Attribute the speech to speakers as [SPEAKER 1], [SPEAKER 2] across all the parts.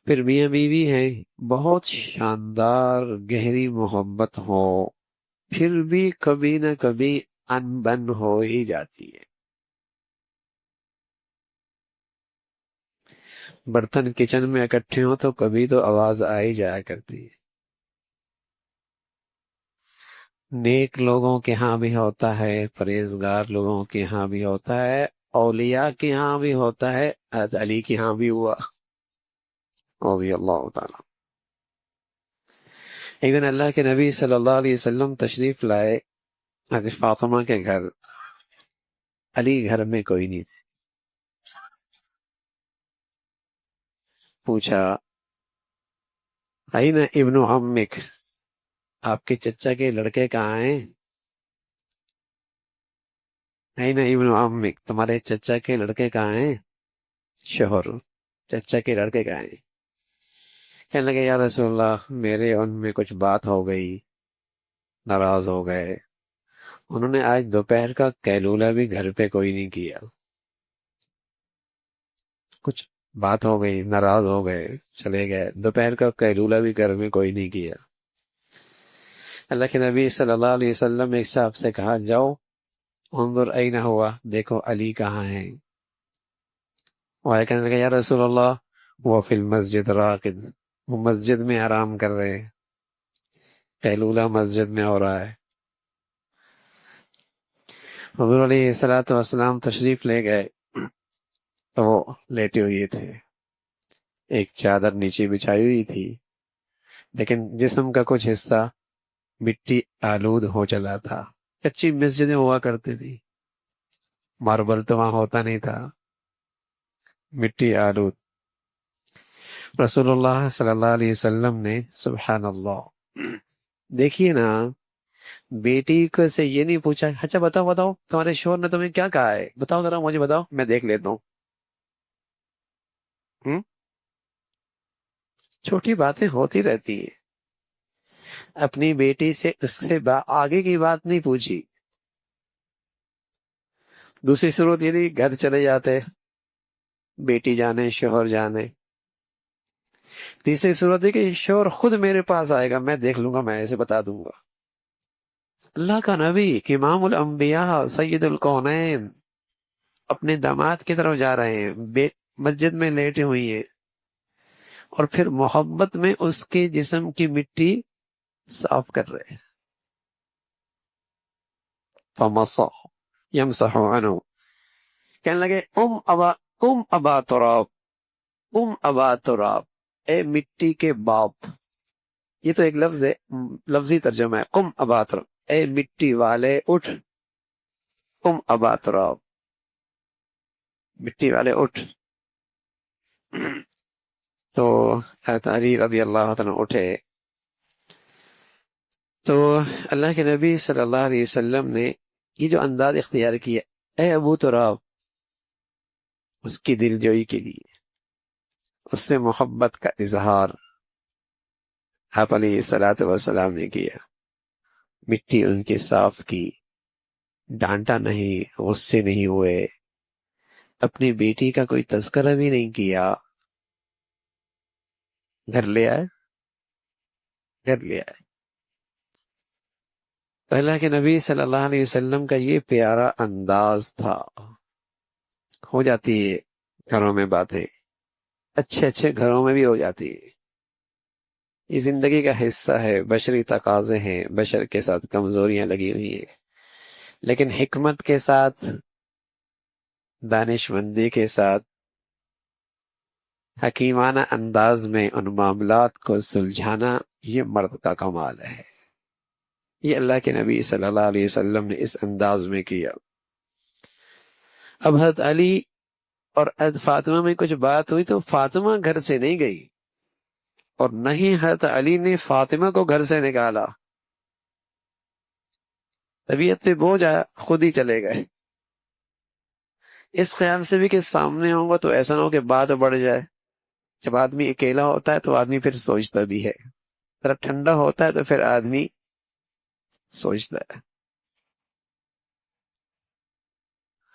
[SPEAKER 1] پھر میاں بیوی ہیں، بہت شاندار گہری محبت ہو، پھر بھی کبھی نہ کبھی انبن ہو ہی جاتی ہے۔ برتن کچن میں اکٹھے ہوں تو کبھی تو آواز آ ہی جایا کرتی ہے۔ نیک لوگوں کے ہاں بھی ہوتا ہے، پرہیزگار لوگوں کے ہاں بھی ہوتا ہے، اولیاء کے ہاں بھی ہوتا ہے، حضرت علی کے ہاں بھی ہوا رضی اللہ تعالیٰ۔ ایک دن اللہ کے نبی صلی اللہ علیہ وسلم تشریف لائے حضرت فاطمہ کے گھر، علی گھر میں کوئی نہیں تھے۔ پوچھا این ابن عمک، آپ کے چچا کے لڑکے کہاں ہیں؟ این ابن عمک، تمہارے چچا کے لڑکے کہاں ہیں؟ شوہر، چچا کے لڑکے کہاں ہیں؟ کہنے لگے یا رسول اللہ میرے ان میں کچھ بات ہو گئی، ناراض ہو گئے، انہوں نے آج دوپہر کا قیلولہ بھی گھر پہ کوئی نہیں کیا، کچھ بات ہو گئی، ناراض ہو گئے، چلے گئے، دوپہر کا قیلولہ بھی گھر میں کوئی نہیں کیا۔ اللہ کے نبی صلی اللہ علیہ وسلم ایک صاحب سے کہا جاؤ انظر این ہوا، دیکھو علی کہاں ہے؟ وہ کہنے لگا یا رسول اللہ وہ فی المسجد راقد، وہ مسجد میں آرام کر رہے ہیں، قیلولہ مسجد میں ہو رہا ہے۔ حضور علیہ الصلوۃ والسلام تشریف لے گئے تو وہ لیٹے ہوئے تھے، ایک چادر نیچے بچھائی ہوئی تھی، لیکن جسم کا کچھ حصہ مٹی آلود ہو چلا تھا۔ کچی مسجدیں ہوا کرتی تھی، ماربل تو وہاں ہوتا نہیں تھا، مٹی آلود۔ رسول اللہ صلی اللہ علیہ وسلم نے سبحان اللہ، دیکھیے نا، بیٹی کو سے یہ نہیں پوچھا اچھا بتاؤ تمہارے شوہر نے تمہیں کیا کہا ہے، بتاؤ ذرا مجھے، بتاؤ میں دیکھ لیتا ہوں۔ چھوٹی باتیں ہوتی رہتی ہیں، اپنی بیٹی سے اس سے آگے کی بات نہیں پوچھی۔ دوسری صورت یہ نہیں گھر چلے جاتے، بیٹی جانے شوہر جانے۔ تیسری صورت ہے کہ شوہر خود میرے پاس آئے گا، میں دیکھ لوں گا، میں ایسے بتا دوں گا۔ اللہ کا نبی امام الانبیاء سید الکونین اپنے داماد کی طرف جا رہے ہیں، مسجد میں لیٹے ہوئی ہیں، اور پھر محبت میں اس کے جسم کی مٹی صاف کر رہے ہیں۔ فمسح یمسح عنہ، کہنے لگے ابا تراب، ابا تراب، اے مٹی کے باپ۔ یہ تو ایک لفظ ہے، لفظی ترجمہ ہے، ابا تراب، اے مٹی والے اٹھ، ابا تراب، مٹی والے اٹھ۔ تو حضرت علی رضی اللہ عنہ اٹھے تو اللہ کے نبی صلی اللہ علیہ وسلم نے یہ جو انداز اختیار کیا، اے ابو تراب، اس کی دل جوئی کے لیے، اس سے محبت کا اظہار آپ علیہ الصلوۃ والسلام نے کیا، مٹی ان کی صاف کی، ڈانٹا نہیں، غصے نہیں ہوئے، اپنی بیٹی کا کوئی تذکرہ بھی نہیں کیا، گھر لے آئے، گھر لے آئے۔ تو اللہ کے نبی صلی اللہ علیہ وسلم کا یہ پیارا انداز تھا۔ ہو جاتی ہے گھروں میں باتیں، اچھے اچھے گھروں میں بھی ہو جاتی ہے، یہ زندگی کا حصہ ہے، بشری تقاضے ہیں، بشر کے ساتھ کمزوریاں لگی ہوئی ہیں، لیکن حکمت کے ساتھ، دانش مندی کے ساتھ، حکیمانہ انداز میں ان معاملات کو سلجھانا، یہ مرد کا کمال ہے۔ یہ اللہ کے نبی صلی اللہ علیہ وسلم نے اس انداز میں کیا۔ اب حضرت علی اور حضرت فاطمہ میں کچھ بات ہوئی تو فاطمہ گھر سے نہیں گئی، اور نہ ہی حضرت علی نے فاطمہ کو گھر سے نکالا، طبیعت پہ بوجھ آیا، خود ہی چلے گئے، اس خیال سے بھی کہ سامنے ہوں گا تو ایسا نہ ہو کہ بات بڑھ جائے۔ جب آدمی اکیلا ہوتا ہے تو آدمی پھر سوچتا بھی ہے، ذرا ٹھنڈا ہوتا ہے تو پھر آدمی سوچتا ہے۔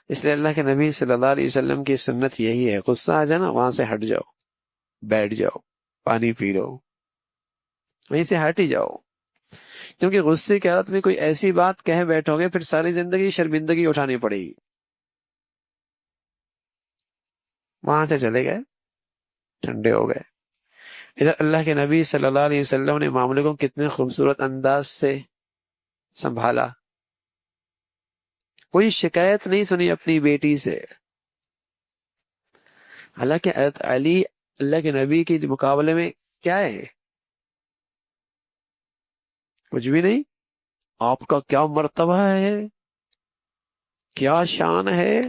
[SPEAKER 1] اس لیے اللہ کے نبی صلی اللہ علیہ وسلم کی سنت یہی ہے، غصہ آ جانا وہاں سے ہٹ جاؤ، بیٹھ جاؤ، پانی پی لو، وہیں سے ہٹ ہی جاؤ، کیونکہ غصے کی حالت میں کوئی ایسی بات کہہ بیٹھو گے پھر ساری زندگی شرمندگی اٹھانی پڑے گی۔ وہاں سے چلے گئے، ٹھنڈے ہو گئے۔ ادھر اللہ کے نبی صلی اللہ علیہ وسلم نے معاملے کو کتنے خوبصورت انداز سے سنبھالا، کوئی شکایت نہیں سنی اپنی بیٹی سے۔ حالانکہ حضرت علی اللہ کے نبی کے مقابلے میں کیا ہے؟ کچھ بھی نہیں۔ آپ کا کیا مرتبہ ہے، کیا شان ہے،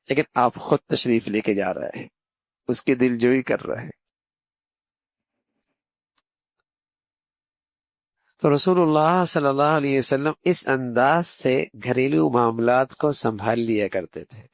[SPEAKER 1] لیکن آپ خود تشریف لے کے جا رہے ہیں، اس کی دل جوئی کر رہے ہیں۔ تو رسول اللہ صلی اللہ علیہ وسلم اس انداز سے گھریلو معاملات کو سنبھال لیا کرتے تھے۔